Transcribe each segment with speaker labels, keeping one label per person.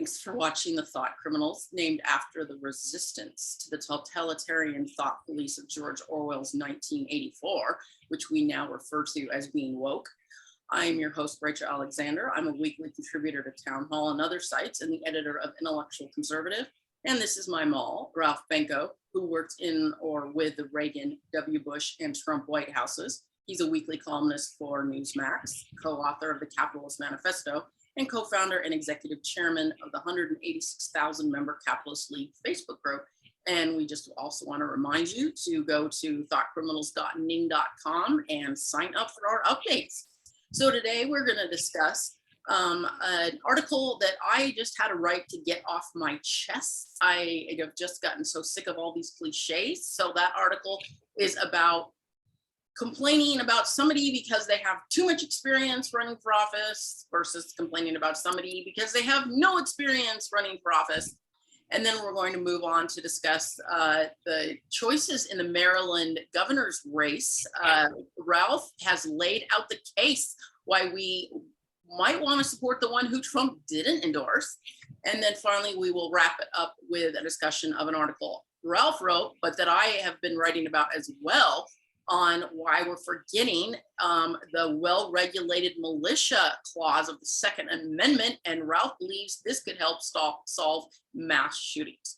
Speaker 1: Thanks for watching The Thought Criminals, named after the resistance to the totalitarian thought police of George Orwell's 1984, which we now refer to as being woke. I'm your host, Rachel Alexander. I'm a weekly contributor to Townhall and other sites and the editor of Intellectual Conservative. And this is my mall, Ralph Benko, who worked in or with the Reagan, W. Bush, and Trump White Houses. He's a weekly columnist for Newsmax, co-author of the Capitalist Manifesto, and co-founder and executive chairman of the 186,000 member Capitalist League Facebook group. And we just also want to remind you to go to thoughtcriminals.ning.com and sign up for our updates. So today we're going to discuss an article that I just had a right to get off my chest. I have just gotten so sick of all these cliches. So that article is about complaining about somebody because they have too much experience running for office versus complaining about somebody because they have no experience running for office. And then we're going to move on to discuss the choices in the Maryland governor's race. Ralph has laid out the case why we might want to support the one who Trump didn't endorse. And then finally, we will wrap it up with a discussion of an article Ralph wrote, but that I have been writing about as well, on why we're forgetting the well-regulated militia clause of the Second Amendment, and Ralph believes this could help solve mass shootings.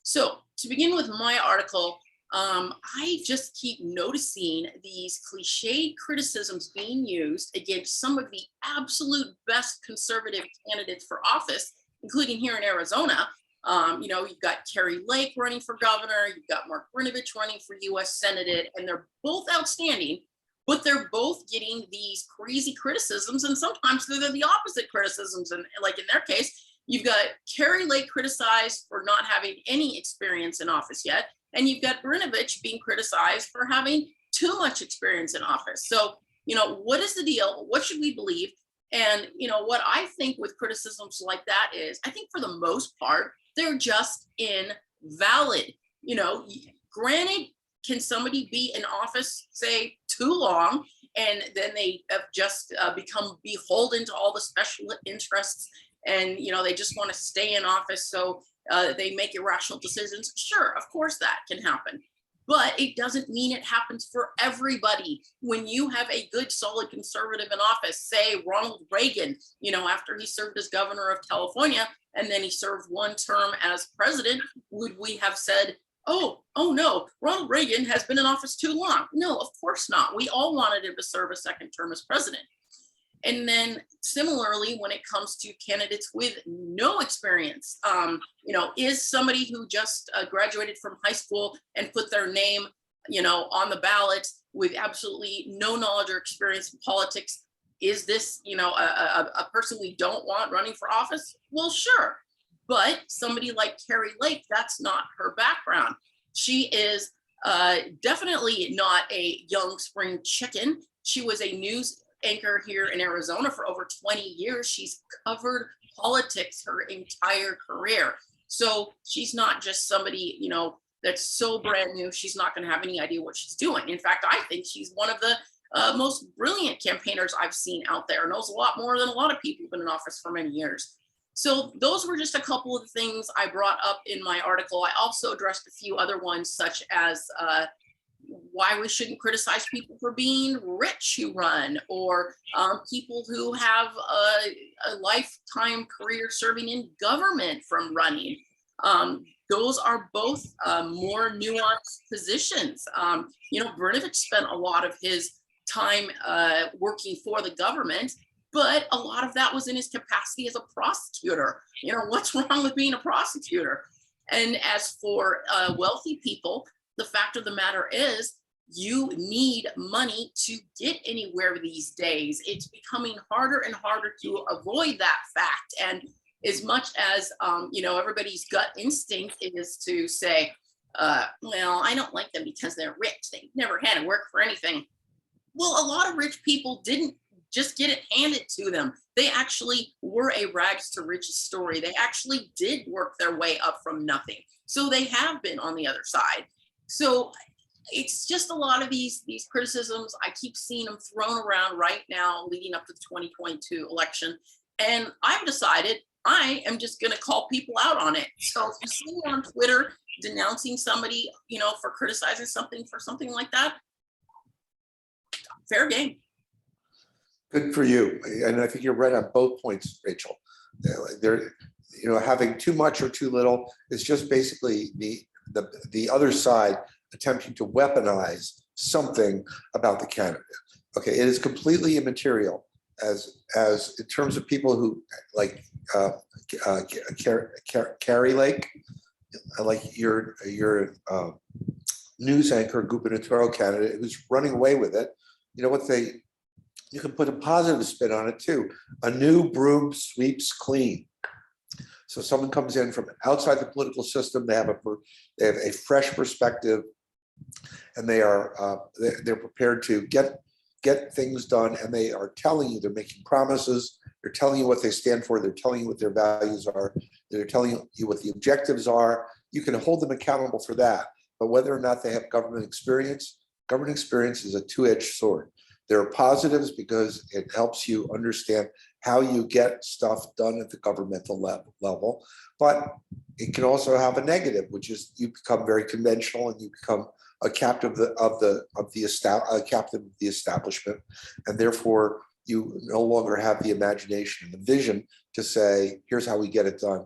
Speaker 1: So to begin with my article, I just keep noticing these cliched criticisms being used against some of the absolute best conservative candidates for office, including here in Arizona. You've got Kari Lake running for governor, you've got Mark Brnovich running for US Senate, and they're both outstanding, but they're both getting these crazy criticisms, and sometimes they're the opposite criticisms. And like in their case, you've got Kari Lake criticized for not having any experience in office yet, and you've got Brnovich being criticized for having too much experience in office. So, what is the deal? What should we believe? And, what I think with criticisms like that is, I think for the most part, they're just invalid. Granted, can somebody be in office, say, too long, and then they have just become beholden to all the special interests, and they just want to stay in office, so they make irrational decisions? Sure, of course that can happen. But it doesn't mean it happens for everybody. When you have a good, solid conservative in office, say Ronald Reagan, after he served as governor of California, and then he served one term as president, would we have said, oh no, Ronald Reagan has been in office too long? No, of course not. We all wanted him to serve a second term as president. And then similarly, when it comes to candidates with no experience, is somebody who just graduated from high school and put their name, on the ballot with absolutely no knowledge or experience in politics, is this, a person we don't want running for office? Well, sure. But somebody like Kari Lake, that's not her background. She is definitely not a young spring chicken. She was a news anchor here in Arizona for over 20 years. She's covered politics her entire career. So she's not just somebody, that's so brand new, she's not going to have any idea what she's doing. In fact, I think she's one of the most brilliant campaigners I've seen out there, knows a lot more than a lot of people who've been in office for many years. So those were just a couple of the things I brought up in my article. I also addressed a few other ones, such as why we shouldn't criticize people for being rich who run, or people who have a lifetime career serving in government from running. Those are both more nuanced positions. Brnovich spent a lot of his time working for the government, but a lot of that was in his capacity as a prosecutor. What's wrong with being a prosecutor? And as for wealthy people, the fact of the matter is, you need money to get anywhere these days. It's becoming harder and harder to avoid that fact. And as much as, everybody's gut instinct is to say, well, I don't like them because they're rich. They never had to work for anything. Well, a lot of rich people didn't just get it handed to them. They actually were a rags to riches story. They actually did work their way up from nothing. So they have been on the other side. So it's just a lot of these criticisms. I keep seeing them thrown around right now leading up to the 2022 election. And I've decided I am just going to call people out on it. So if you see me on Twitter denouncing somebody, for criticizing something for something like that, fair game.
Speaker 2: Good for you. And I think you're right on both points, Rachel. There, having too much or too little is just basically the other side attempting to weaponize something about the candidate. Okay, it is completely immaterial as in terms of people who like Carrie Lake, like your news anchor gubernatorial candidate who's running away with it. You know what you can put a positive spin on it too. A new broom sweeps clean. So someone comes in from outside the political system. They have a fresh perspective, and they're prepared to get things done. And they are telling you, they're making promises. They're telling you what they stand for. They're telling you what their values are. They're telling you what the objectives are. You can hold them accountable for that. But whether or not they have government experience is a two-edged sword. There are positives because it helps you understand how you get stuff done at the governmental level, but it can also have a negative, which is you become very conventional and you become a captive of the establishment, and therefore you no longer have the imagination and the vision to say, here's how we get it done.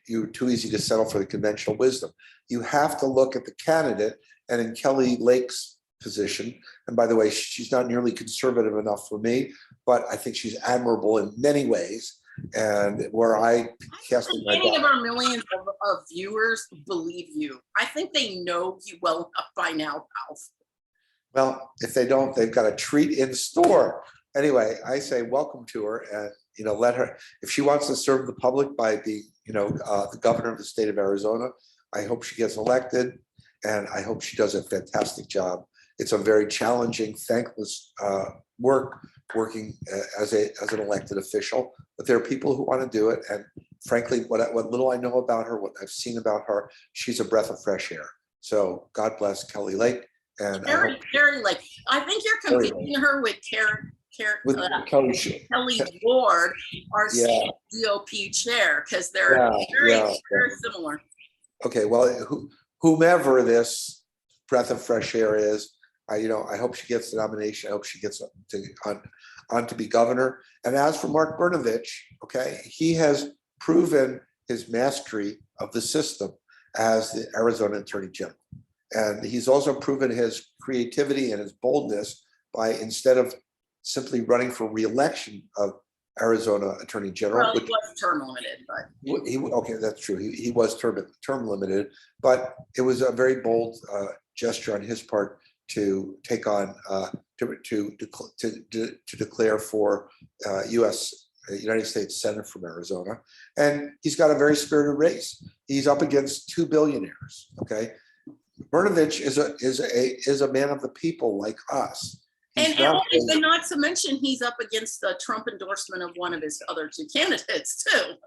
Speaker 2: You're too easy to settle for the conventional wisdom. You have to look at the candidate, and in Kelly Lake's position, and by the way, she's not nearly conservative enough for me, but I think she's admirable in many ways. And where I cast my
Speaker 1: any of our millions of viewers believe you. I think they know you well enough by now, Ralph.
Speaker 2: Well, if they don't, they've got a treat in store. Anyway, I say welcome to her, and let her, if she wants to serve the public by being the governor of the state of Arizona, I hope she gets elected, and I hope she does a fantastic job. It's a very challenging, thankless working as an elected official, but there are people who want to do it. And frankly, what little I know about her, what I've seen about her, she's a breath of fresh air. So God bless Kelly Lake. And
Speaker 1: Carrie Lake. I think you're confusing her with Kelly Ward, our GOP chair, because they're very similar.
Speaker 2: Okay, well, whomever this breath of fresh air is, I hope she gets the nomination. I hope she gets on to be governor. And as for Mark Brnovich, okay, he has proven his mastery of the system as the Arizona Attorney General. And he's also proven his creativity and his boldness by, instead of simply running for re-election of Arizona Attorney General.
Speaker 1: Well, he was term limited, but
Speaker 2: okay, that's true. He was term limited, but it was a very bold gesture on his part to take on to declare for United States Senate from Arizona, and he's got a very spirited race. He's up against two billionaires. Okay, Brnovich is a man of the people like us.
Speaker 1: And not to mention, he's up against the Trump endorsement of one of his other two candidates too.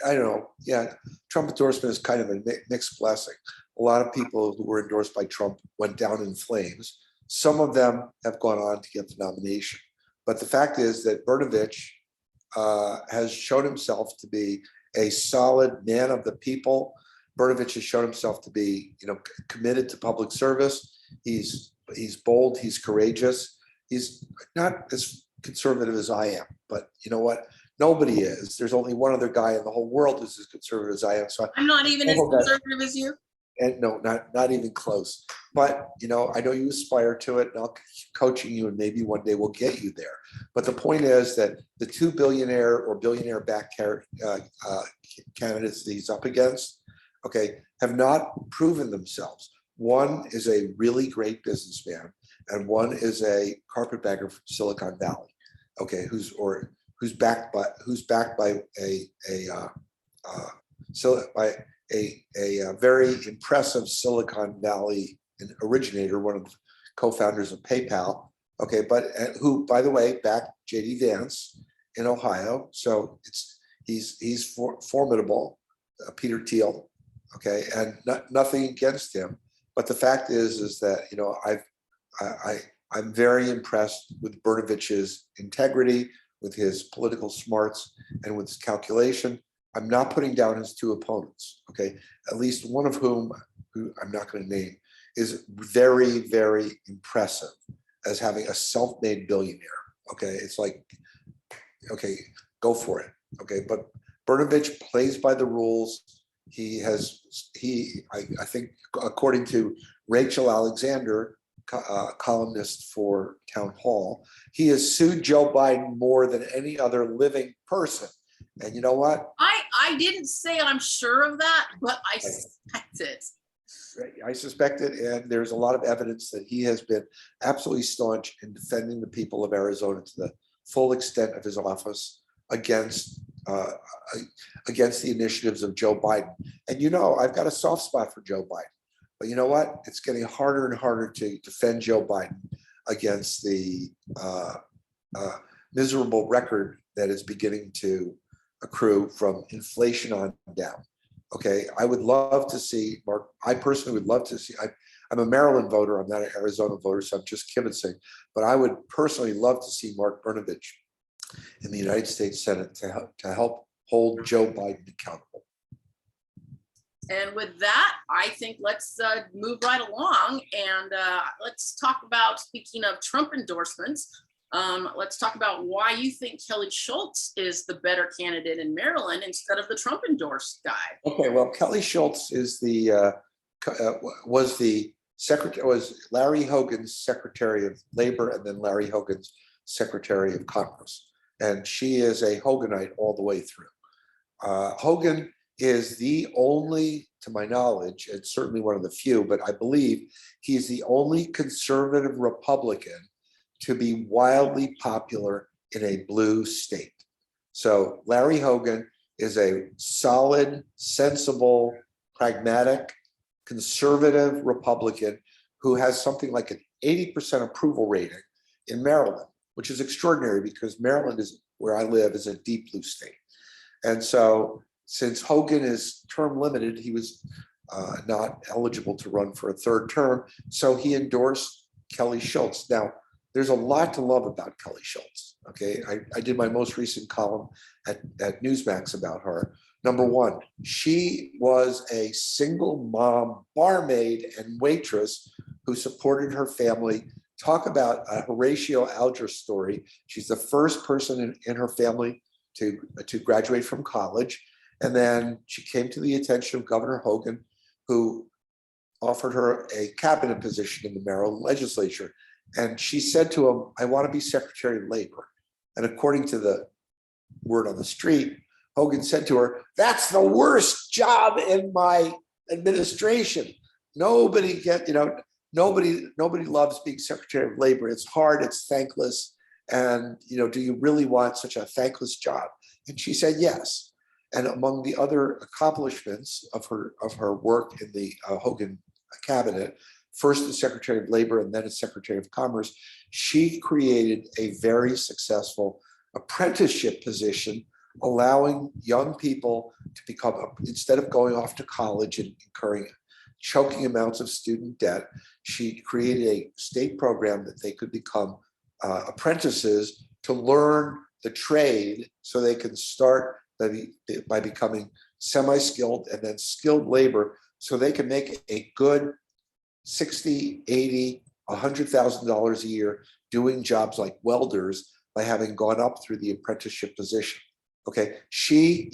Speaker 2: I don't know. Yeah, Trump endorsement is kind of a mixed blessing. A lot of people who were endorsed by Trump went down in flames. Some of them have gone on to get the nomination. But the fact is that Brnovich has shown himself to be a solid man of the people. Brnovich has shown himself to be, committed to public service. He's bold. He's courageous. He's not as conservative as I am, but you know what? Nobody is. There's only one other guy in the whole world who's as conservative as I am. So
Speaker 1: I'm not even as conservative as you.
Speaker 2: And no, not even close. But I know you aspire to it, and I'll keep coaching you, and maybe one day we'll get you there. But the point is that the two billionaire or billionaire-backed candidates that he's up against, okay, have not proven themselves. One is a really great businessman, and one is a carpetbagger from Silicon Valley. Okay, who's backed by a very impressive Silicon Valley originator, one of the co-founders of PayPal. Okay, but who, by the way, backed JD Vance in Ohio. So he's formidable, Peter Thiel. Okay, and nothing against him, but the fact is that I'm very impressed with Brnovich's integrity, with his political smarts, and with his calculation. I'm not putting down his two opponents, okay? At least one of whom, who I'm not going to name, is very, very impressive as having a self-made billionaire, okay? It's like, okay, go for it, okay? But Brnovich plays by the rules. I think, according to Rachel Alexander, columnist for Townhall, he has sued Joe Biden more than any other living person. And you know what?
Speaker 1: I didn't say I'm sure of that, but I suspect it.
Speaker 2: I suspect it, and there's a lot of evidence that he has been absolutely staunch in defending the people of Arizona to the full extent of his office against the initiatives of Joe Biden. And you know, I've got a soft spot for Joe Biden, but you know what? It's getting harder and harder to defend Joe Biden against the miserable record that is beginning to accrue from inflation on down. Okay, I would love to see Mark. I personally would love to see. I'm a Maryland voter. I'm not an Arizona voter, so I'm just kibitzing. But I would personally love to see Mark Brnovich in the United States Senate to help hold Joe Biden accountable.
Speaker 1: And with that, I think let's move right along and let's talk about, speaking of Trump endorsements, let's talk about why you think Kelly Schultz is the better candidate in Maryland instead of the Trump endorsed guy.
Speaker 2: Okay, well, Kelly Schultz is was Larry Hogan's Secretary of Labor and then Larry Hogan's Secretary of Commerce, and she is a Hoganite all the way through. Hogan is the only, to my knowledge, and certainly one of the few, but I believe he's the only conservative Republican to be wildly popular in a blue state. So Larry Hogan is a solid, sensible, pragmatic, conservative Republican who has something like an 80% approval rating in Maryland, which is extraordinary because Maryland is, where I live, is a deep blue state. And so since Hogan is term limited, he was not eligible to run for a third term. So he endorsed Kelly Schultz. Now, there's a lot to love about Kelly Schultz. Okay, I did my most recent column at Newsmax about her. Number one, she was a single mom, barmaid, and waitress who supported her family. Talk about a Horatio Alger story. She's the first person in her family to graduate from college. And then she came to the attention of Governor Hogan, who offered her a cabinet position in the Maryland legislature. And she said to him, I want to be Secretary of Labor. And according to the word on the street, Hogan said to her, that's the worst job in my administration. Nobody loves being Secretary of Labor. It's hard, it's thankless. And, do you really want such a thankless job? And she said, yes. And among the other accomplishments of her work in the Hogan cabinet, first as Secretary of Labor and then as Secretary of Commerce, she created a very successful apprenticeship position, allowing young people to become, instead of going off to college and incurring choking amounts of student debt, she created a state program that they could become apprentices to learn the trade so they can start by becoming semi-skilled and then skilled labor so they can make a good $60,000, $80,000, $100,000 a year doing jobs like welders by having gone up through the apprenticeship position. Okay, she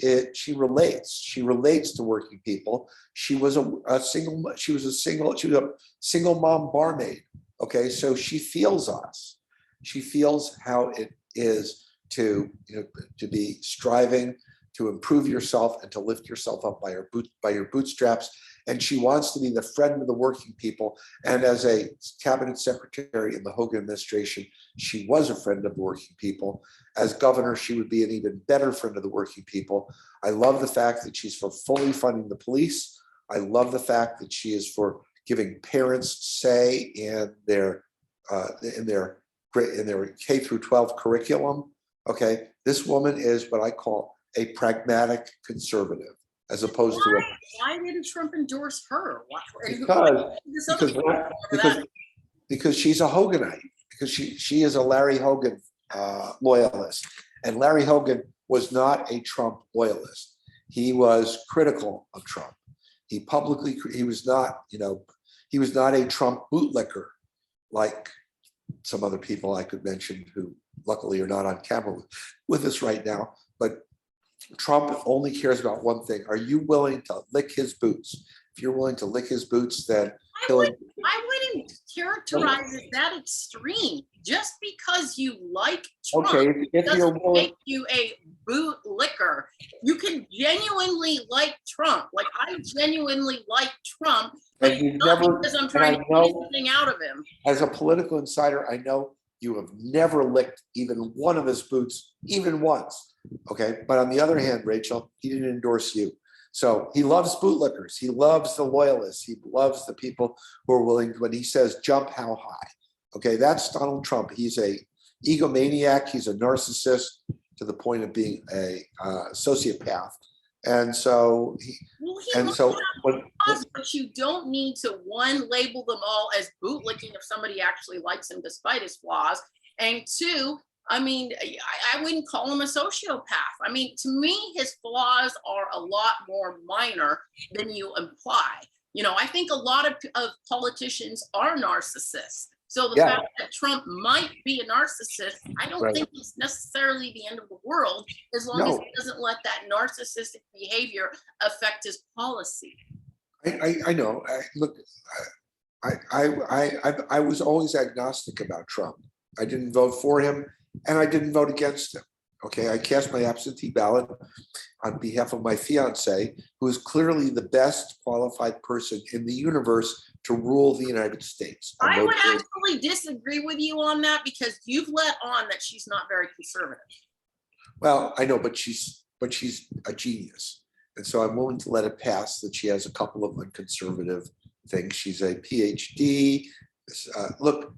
Speaker 2: relates to working people. She was a single mom barmaid. Okay, so she feels us. She feels how it is to be striving to improve yourself and to lift yourself up by your bootstraps. And she wants to be the friend of the working people. And as a cabinet secretary in the Hogan administration, she was a friend of the working people. As governor, she would be an even better friend of the working people. I love the fact that she's for fully funding the police. I love the fact that she is for giving parents say in their K through 12 curriculum. Okay, this woman is what I call a pragmatic conservative, as opposed to
Speaker 1: why didn't Trump endorse her?
Speaker 2: Because she's a Hoganite, because she is a Larry Hogan loyalist, And Larry Hogan was not a Trump loyalist. He was critical of Trump. He publicly, he was not, he was not a Trump bootlicker like some other people I could mention who luckily are not on camera with us right now. But Trump only cares about one thing. Are you willing to lick his boots? If you're willing to lick his boots, then
Speaker 1: I wouldn't characterize it that extreme. Just because you like Trump
Speaker 2: if you're
Speaker 1: doesn't
Speaker 2: willing,
Speaker 1: make you a boot licker. You can genuinely like Trump. Like I genuinely like Trump, but
Speaker 2: and you've
Speaker 1: not
Speaker 2: never,
Speaker 1: because I'm
Speaker 2: and
Speaker 1: trying
Speaker 2: I
Speaker 1: to
Speaker 2: know,
Speaker 1: get something out of him.
Speaker 2: as a political insider, I know you have never licked even one of his boots, even once. Okay. But on the other hand, Rachel, he didn't endorse you. So he loves bootlickers. He loves the loyalists. He loves the people who are willing, when he says jump how high. Okay. That's Donald Trump. He's a egomaniac. He's a narcissist to the point of being a sociopath. And so
Speaker 1: but you don't need to, one, label them all as bootlicking if somebody actually likes him despite his flaws, and two, I mean, I wouldn't call him a sociopath. I mean, to me, his flaws are a lot more minor than you imply. I think a lot of politicians are narcissists. So the fact that Trump might be a narcissist, I don't think it's necessarily the end of the world, as long as he doesn't let that narcissistic behavior affect his policy.
Speaker 2: I know. Look, I was always agnostic about Trump. I didn't vote for him, and I didn't vote against him. Okay, I cast my absentee ballot on behalf of my fiance, who is clearly the best qualified person in the universe to rule the United States.
Speaker 1: I would actually disagree with you on that, because you've let on that she's not very conservative.
Speaker 2: Well, I know, but she's a genius. And so I'm willing to let it pass that she has a couple of unconservative things. She's a PhD. Look,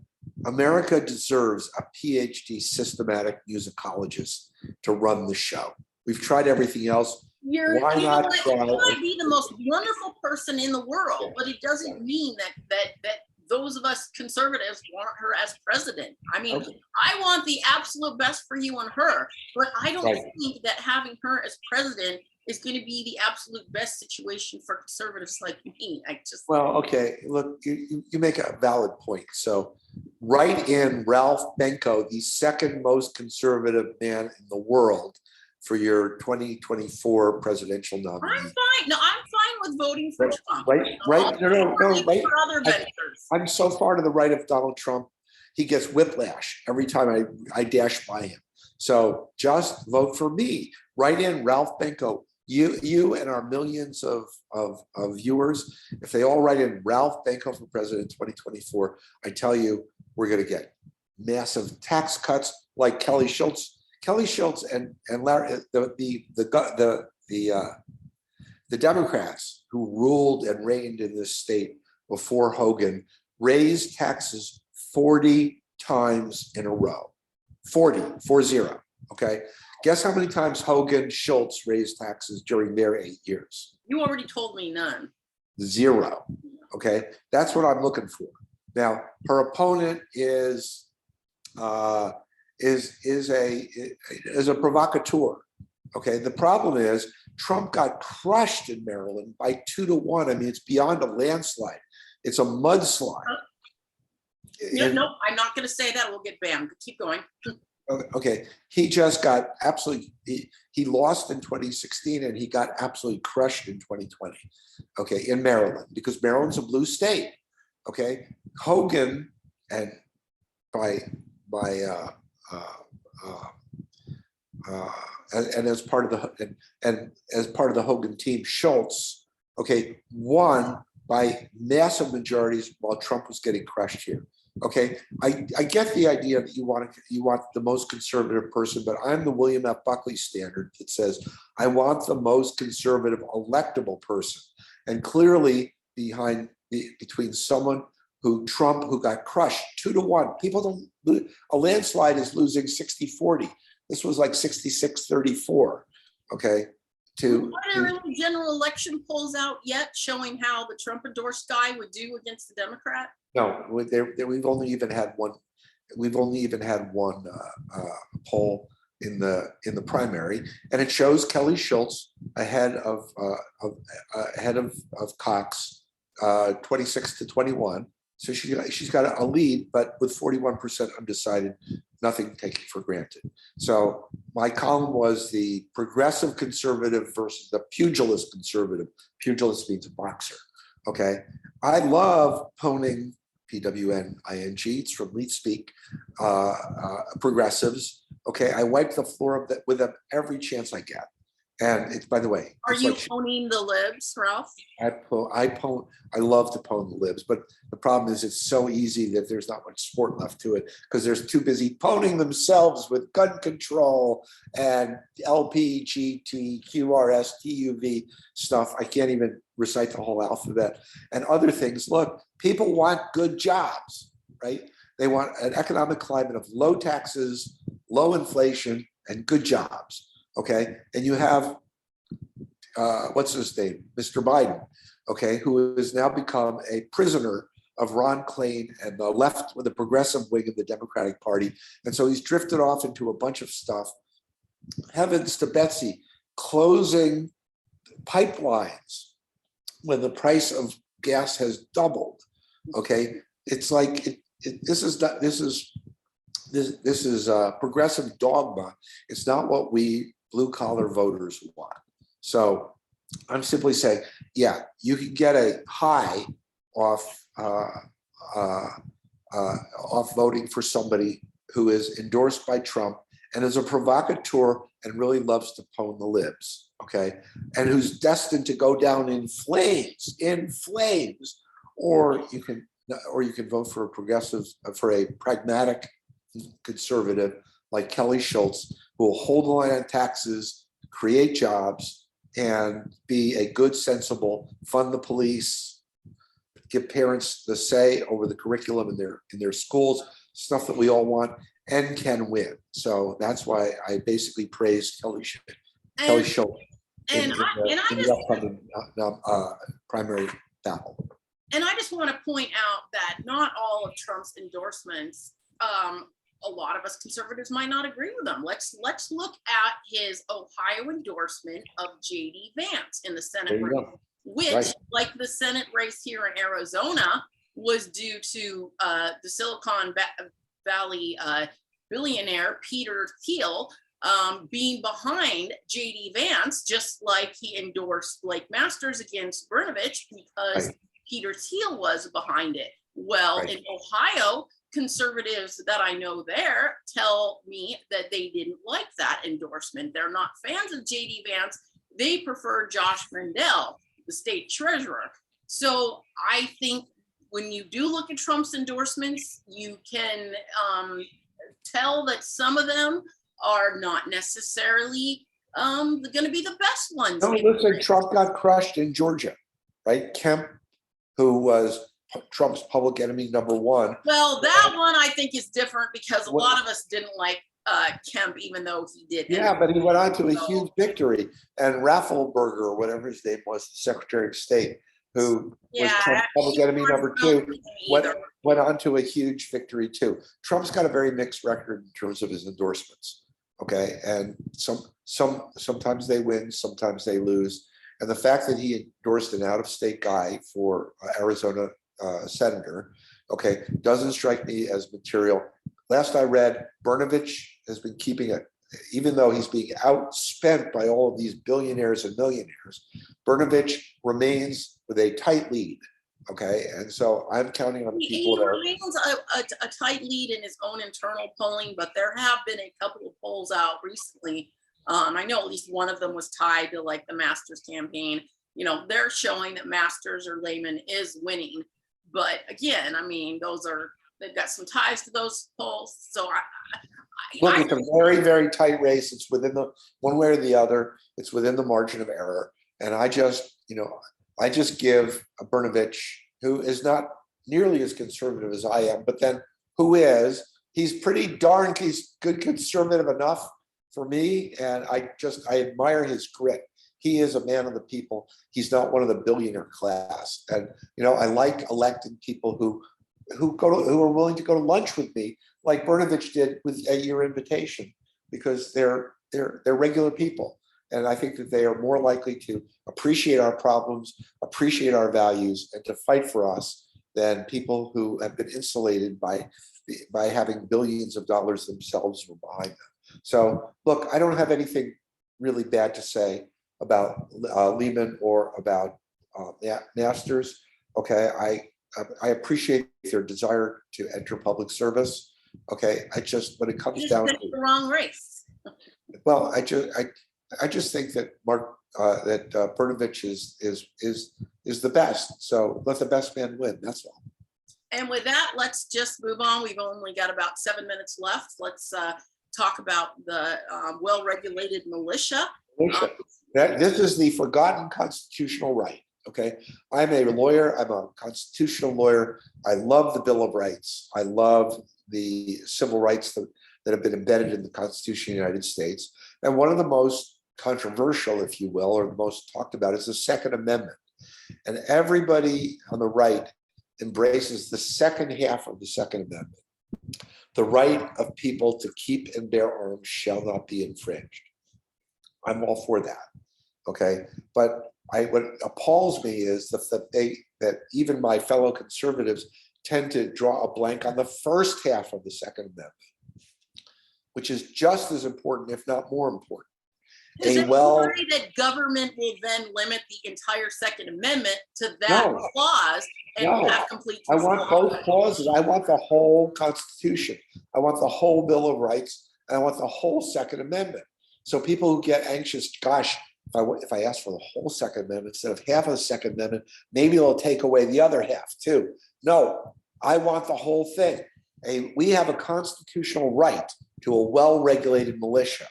Speaker 2: America deserves a PhD systematic musicologist to run the show. We've tried everything else. Why not try?
Speaker 1: She might be the most wonderful person in the world, but it doesn't mean that those of us conservatives want her as president. I mean, I want the absolute best for you and her, but I don't think that having her as president is going to be the absolute best situation for conservatives like me.
Speaker 2: Okay, look, you make a valid point. So write in Ralph Benko, the second most conservative man in the world, for your 2024 presidential nominee.
Speaker 1: I'm fine. No, I'm fine with voting for Trump.
Speaker 2: I'm so far to the right of Donald Trump. He gets whiplash every time I dash by him. So just vote for me. Write in Ralph Benko. You and our millions of viewers, if they all write in Ralph Benko for president 2024, I tell you, we're going to get massive tax cuts like Kelly Schultz. Kelly Schultz and Larry, the Democrats who ruled and reigned in this state before Hogan raised taxes 40 times in a row. 40. Okay. Guess how many times Hogan, Schultz raised taxes during their 8 years?
Speaker 1: You already told me none.
Speaker 2: 0. Okay. That's what I'm looking for. Now, her opponent is a provocateur. Okay. The problem is Trump got crushed in Maryland by 2-1. I mean, it's beyond a landslide. It's a mudslide.
Speaker 1: No, I'm not going to say that. We'll get banned. Keep going.
Speaker 2: Okay, he just got absolutely, he lost in 2016 and he got absolutely crushed in 2020, okay, in Maryland, because Maryland's a blue state, okay? Hogan, and as part of the, and as part of the Hogan team, Schultz, okay, won by massive majorities while Trump was getting crushed here. Okay, I get the idea that you want the most conservative person, but I'm the William F. Buckley standard that says I want the most conservative electable person. And clearly between someone who got crushed 2-1, people don't, a landslide is losing 60-40. This was like 66-34. Okay.
Speaker 1: Are there any general election polls out yet showing how the Trump endorsed guy would do against the Democrat?
Speaker 2: No, we've only even had one. We've only even had one poll in the primary, and it shows Kelly Schultz ahead of Cox, 26-21. So she's got a lead, but with 41% undecided, nothing taken for granted. So my column was the progressive conservative versus the pugilist conservative. Pugilist means a boxer. Okay, I love poning, PWNING, it's from Leet Speak, progressives. Okay, I wipe the floor with them every chance I get. And it's, by the way,
Speaker 1: Are you
Speaker 2: like
Speaker 1: owning the libs, Ralph?
Speaker 2: I love to pwn the libs, but the problem is it's so easy that there's not much sport left to it because they're too busy pwning themselves with gun control and LP, GT, QRS, TUV stuff. I can't even recite the whole alphabet and other things. Look, people want good jobs, right? They want an economic climate of low taxes, low inflation, and good jobs. Okay, and you have what's his name, Mr. Biden, okay, who has now become a prisoner of Ron Klain and the left with the progressive wing of the Democratic Party, and so he's drifted off into a bunch of stuff. Heavens to Betsy, closing pipelines when the price of gas has doubled. Okay, it's like this is progressive dogma. It's not what we blue collar voters want. So I'm simply saying, yeah, you can get a high off voting for somebody who is endorsed by Trump and is a provocateur and really loves to pwn the libs, okay, and who's destined to go down in flames, or you can vote for a progressive, for a pragmatic conservative like Kelly Schultz, who will hold the line on taxes, create jobs, and be a good, sensible, fund the police, give parents the say over the curriculum in their schools, stuff that we all want, and can win. So that's why I basically praised Kelly Schultz in the upcoming primary battle.
Speaker 1: And I just want to point out that not all of Trump's endorsements, a lot of us conservatives might not agree with them. Let's look at his Ohio endorsement of J.D. Vance in the Senate race, which, right, like the Senate race here in Arizona, was due to the Silicon Valley billionaire Peter Thiel being behind J.D. Vance, just like he endorsed Blake Masters against Brnovich because Peter Thiel was behind it. Well, in Ohio, conservatives that I know there tell me that they didn't like that endorsement. They're not fans of J.D. Vance. They prefer Josh Mandel, the state treasurer. So I think when you do look at Trump's endorsements, you can tell that some of them are not necessarily going to be the best ones.
Speaker 2: No, listen, Trump got crushed in Georgia, right? Kemp, who was Trump's public enemy =1.
Speaker 1: Well, that one I think is different because a lot of us didn't like Kemp, even though he did.
Speaker 2: Yeah, but he went on to a huge victory. And Raffleberger, or whatever his name was, the Secretary of State, who was Trump's public enemy =2, went on to a huge victory too. Trump's got a very mixed record in terms of his endorsements. Okay, and sometimes they win, sometimes they lose. And the fact that he endorsed an out-of-state guy for Arizona senator, okay, doesn't strike me as material. Last I read, Brnovich has been keeping it, even though he's being outspent by all of these billionaires and millionaires. Brnovich remains with a tight lead, okay, and so I'm counting on people.
Speaker 1: He remains a tight lead in his own internal polling, but there have been a couple of polls out recently. I know at least one of them was tied to like the Masters campaign. You know, they're showing that Masters or Lehman is winning. But again, I mean, they've got some ties to those polls. So
Speaker 2: look, it's a very, very tight race. It's within the one way or the other. It's within the margin of error. And I just give a Brnovich, who is not nearly as conservative as I am, but then who is, he's pretty darn, he's good conservative enough for me. And I admire his grit. He is a man of the people. He's not one of the billionaire class. And, I like elected people who are willing to go to lunch with me, like Brnovich did at your invitation. because they're regular people. And I think that they are more likely to appreciate our problems, appreciate our values, and to fight for us than people who have been insulated by having billions of dollars themselves from behind them. So look, I don't have anything really bad to say about Lehman or about Masters. Okay, I appreciate their desire to enter public service. Okay, when it comes down to
Speaker 1: the wrong race.
Speaker 2: Well, I just think that Brnovich is the best. So let the best man win. That's all.
Speaker 1: And with that, let's just move on. We've only got about 7 minutes left. Let's talk about the well-regulated militia.
Speaker 2: This is the forgotten constitutional right. Okay, I'm a lawyer. I'm a constitutional lawyer. I love the Bill of Rights. I love the civil rights that have been embedded in the Constitution of the United States. And one of the most controversial, if you will, or the most talked about is the Second Amendment. And everybody on the right embraces the second half of the Second Amendment. The right of people to keep and bear arms shall not be infringed. I'm all for that. Okay. But what appalls me is that even my fellow conservatives tend to draw a blank on the first half of the Second Amendment, which is just as important, if not more important.
Speaker 1: Is it worry that government will then limit the entire Second Amendment to that clause and have complete control?
Speaker 2: I want both clauses. I want the whole Constitution. I want the whole Bill of Rights. And I want the whole Second Amendment. So people who get anxious, gosh, if I ask for the whole Second Amendment instead of half of the Second Amendment, maybe they'll take away the other half too. No, I want the whole thing. We have a constitutional right to a well-regulated militia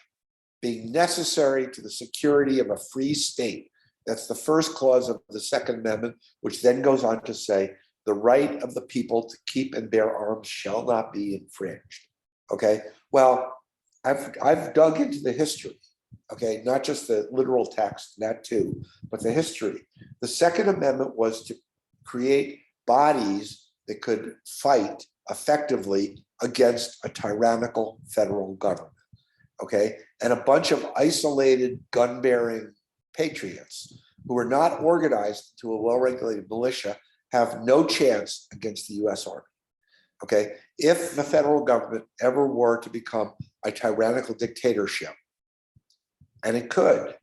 Speaker 2: being necessary to the security of a free state. That's the first clause of the Second Amendment, which then goes on to say, the right of the people to keep and bear arms shall not be infringed. Okay, well, I've dug into the history, okay, not just the literal text, that too, but the history. The Second Amendment was to create bodies that could fight effectively against a tyrannical federal government. Okay, and a bunch of isolated gun-bearing patriots who are not organized to a well-regulated militia have no chance against the US Army. Okay, if the federal government ever were to become a tyrannical dictatorship, and it could,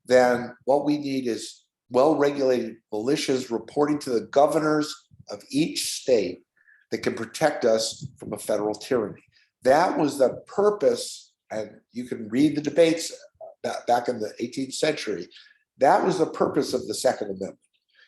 Speaker 2: then what we need is well-regulated militias reporting to the governors of each state that can protect us from a federal tyranny. That was the purpose, and you can read the debates back in the 18th century. That was the purpose of the Second Amendment.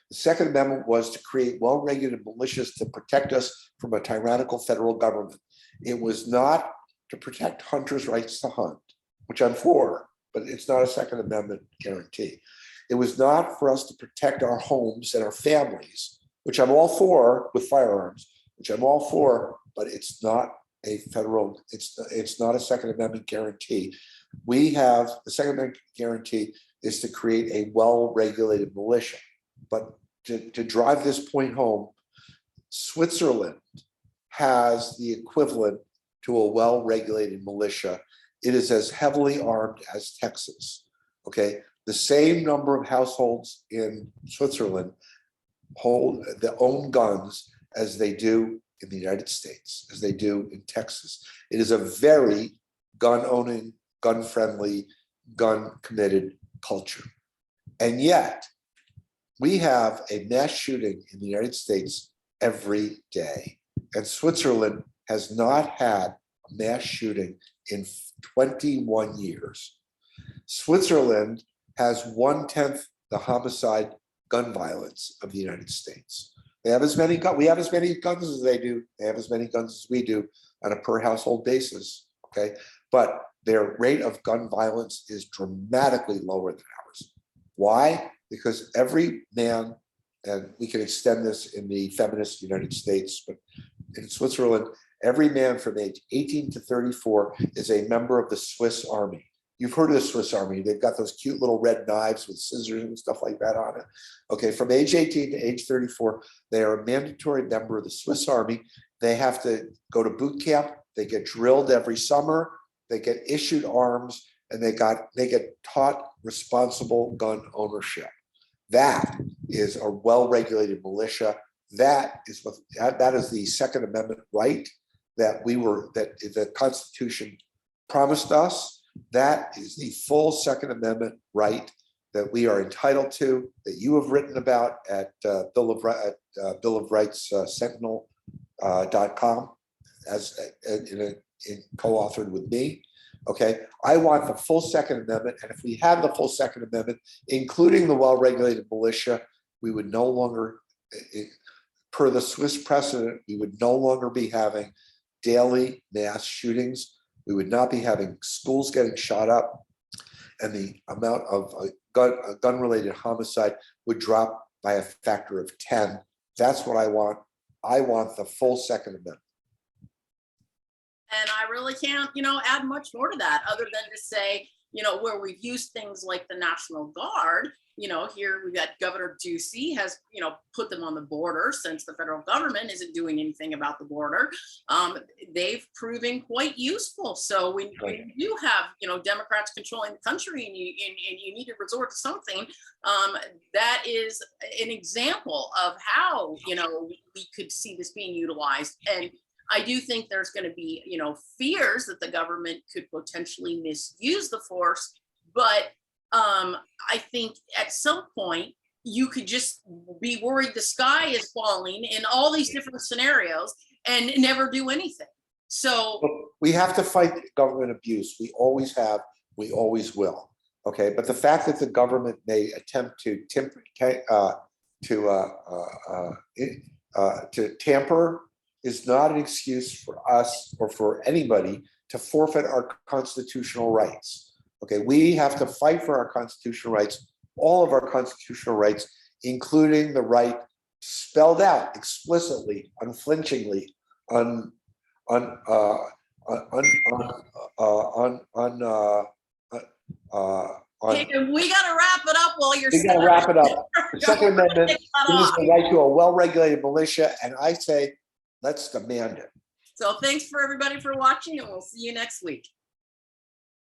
Speaker 2: The Second Amendment was to create well-regulated militias to protect us from a tyrannical federal government. It was not to protect hunters' rights to hunt, which I'm for, but it's not a Second Amendment guarantee. It was not for us to protect our homes and our families, which I'm all for with firearms, which I'm all for, but it's not a federal, it's not a Second Amendment guarantee. We have, the Second Amendment guarantee is to create a well-regulated militia. But to drive this point home, Switzerland has the equivalent to a well-regulated militia. It is as heavily armed as Texas, okay? The same number of households in Switzerland hold their own guns as they do in the United States, as they do in Texas. It is a very gun-owning, gun-friendly, gun-committed culture. And yet, we have a mass shooting in the United States every day. And Switzerland has not had a mass shooting in 21 years. Switzerland has 1/10 the homicide gun violence of the United States. They have as many guns, we have as many guns as they do. They have as many guns as we do on a per household basis, okay? But their rate of gun violence is dramatically lower than ours. Why? Because every man, and we can extend this in the feminist United States, but in Switzerland, every man from age 18 to 34 is a member of the Swiss Army. You've heard of the Swiss Army. They've got those cute little red knives with scissors and stuff like that on it. Okay, from age 18 to age 34, they are a mandatory member of the Swiss Army. They have to go to boot camp. They get drilled every summer. they get issued arms, and they get taught responsible gun ownership. That is a well-regulated militia. That is the Second Amendment right that the Constitution promised us. That is the full Second Amendment right that we are entitled to, that you have written about at Bill of Rights Sentinel.com as co-authored with me. Okay, I want the full Second Amendment, and if we have the full Second Amendment, including the well-regulated militia, we would no longer, per the Swiss precedent, we would no longer be having daily mass shootings. We would not be having schools getting shot up, and the amount of gun-related homicide would drop by a factor of 10. That's what I want. I want the full Second Amendment.
Speaker 1: And I really can't, add much more to that other than to say, where we've used things like the National Guard, here we've got Governor Ducey has, put them on the border since the federal government isn't doing anything about the border. They've proven quite useful. So when you have, Democrats controlling the country and you need to resort to something, that is an example of how, we could see this being utilized. And I do think there's going to be, fears that the government could potentially misuse the force, but I think at some point you could just be worried the sky is falling in all these different scenarios and never do anything. So
Speaker 2: we have to fight government abuse. We always have, we always will. Okay, but the fact that the government may attempt to tamper is not an excuse for us or for anybody to forfeit our constitutional rights. Okay, we have to fight for our constitutional rights, all of our constitutional rights, including the right spelled out explicitly, unflinchingly, and we
Speaker 1: gotta wrap it up while you're.
Speaker 2: We gotta wrap it up. The Second Amendment is the right to a well-regulated militia, and I say, let's demand it.
Speaker 1: So thanks for everybody for watching, and we'll see you next week.